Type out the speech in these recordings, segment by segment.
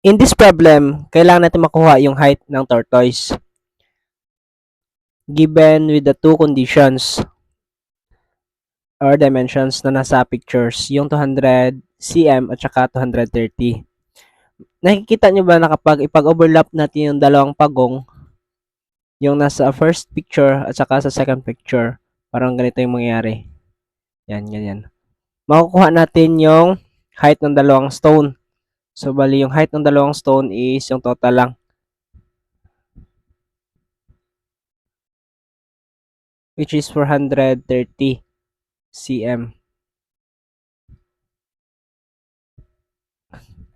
In this problem, kailangan natin makuha yung height ng tortoise given with the two conditions or dimensions na nasa pictures, yung 200 cm at saka 230. Nakikita nyo ba na kapag ipag-overlap natin yung dalawang pagong, yung nasa first picture at saka sa second picture, parang ganito yung mangyayari. Yan, ganyan. Makukuha natin yung height ng dalawang stone. So, bali yung height ng dalawang stone is yung total lang, which is 430 cm.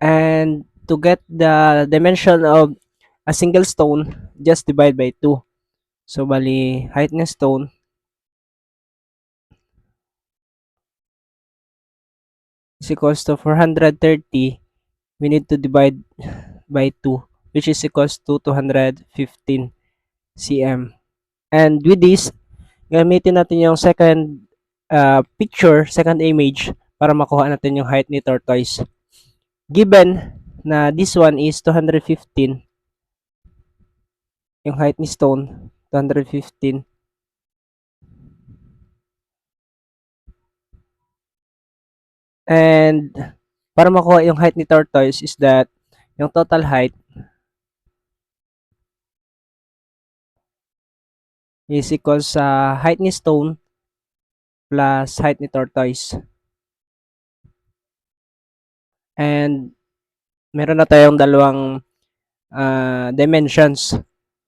And to get the dimension of a single stone, just divide by 2. So, bali, height ng stone is equals to 430. We need to divide by 2, which is equals to 215 cm. And with this, gamitin natin yung second picture, second image, para makuha natin yung height ni tortoise. Given na this one is 215, yung height ni stone, 215. And para makuha yung height ni tortoise is that yung total height is equals sa height ni stone plus height ni tortoise. And meron na tayong dalawang dimensions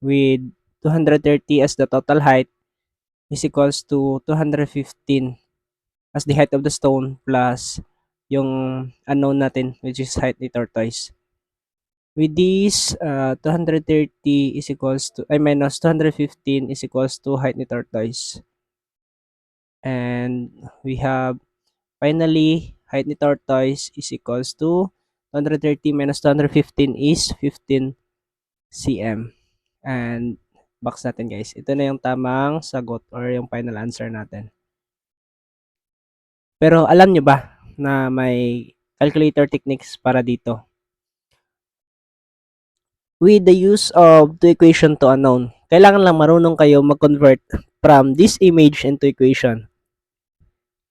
with 230 as the total height is equals to 215 as the height of the stone plus yung unknown natin, which is height ni tortoise. With this, 230 is equals to, minus 215 is equals to height ni tortoise. And we have, finally, height ni tortoise is equals to 230 minus 215 is 15 cm. And box natin guys. Ito na yung tamang sagot or yung final answer natin. Pero alam nyo ba na may calculator techniques para dito? With the use of two equation to unknown, kailangan lang marunong kayo mag-convert from this image into equation.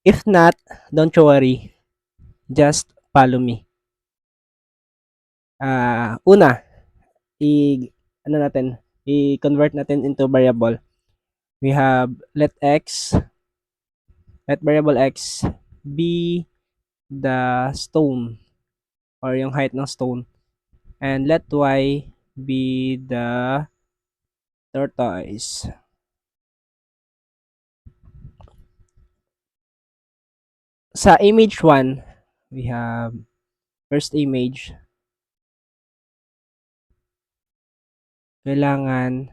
If not, don't you worry. Just follow me. Una, i-convert natin into variable. We have let variable x be the stone or yung height ng stone, and let y be the tortoise. Sa image 1, we have first image. Kailangan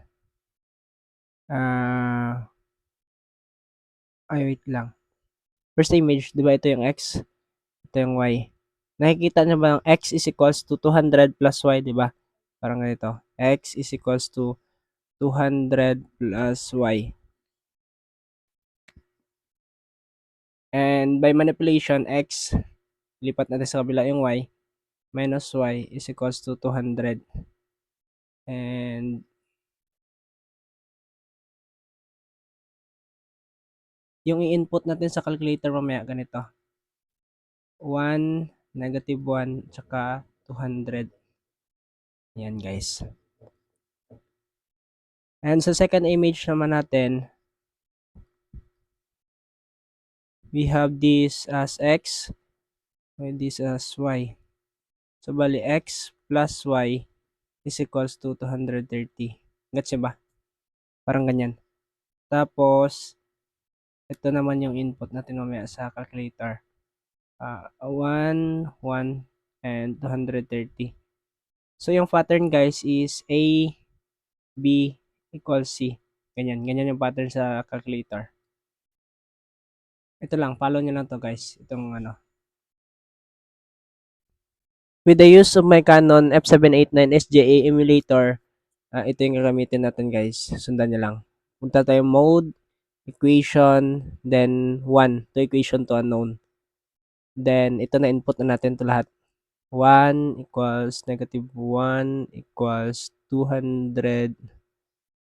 wait lang. First image, di ba ito yung x? Ito yung y. Nakikita nyo ba yung x is equals to 200 plus y, di ba? Parang ganito. X is equals to 200 plus y. And by manipulation, x, lipat natin sa kabila yung y, minus y is equals to 200. And yung i-input natin sa calculator mamaya ganito. 1, negative 1, tsaka 200. Yan guys. And sa second image naman natin, we have this as x, and this as y. So, bali x plus y is equals to 230. Gets nyo ba? Parang ganyan. Tapos, ito naman yung input natin mamaya sa calculator. 1, 1, and 230. So, yung pattern guys is A, B, equals C. Ganyan. Ganyan yung pattern sa calculator. Ito lang. Follow nyo lang to guys. Itong ano. With the use of my Canon F789 SJA emulator, ito yung gagamitin natin guys. Sundan nyo lang. Punta tayo mode, equation, then 1 to equation to unknown. Then, ito na input na natin to lahat. 1 equals negative 1 equals 200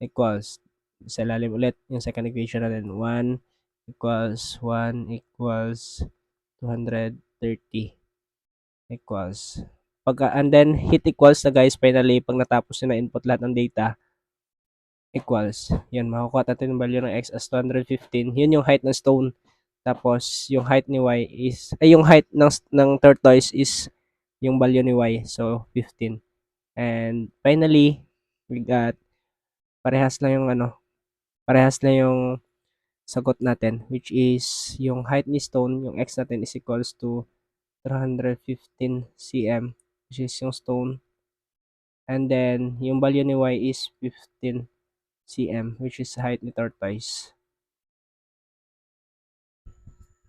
equals sa ilalim ulit yung second equation natin. 1 equals 230 equals and then hit equals na guys, finally pag natapos nyo na input lahat ng data equals, yun makukuha natin yung value ng x as 215. Yun yung height ng stone, tapos yung height ni y is yung height ng tortoise is yung value ni y, so 15. And finally we got parehas na yung sagot natin, which is yung height ni stone, yung x natin is equals to 315 cm, which is yung stone, and then yung value ni y is 15 cm, which is height ni tortoise.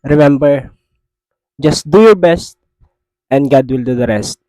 Remember, just do your best and God will do the rest.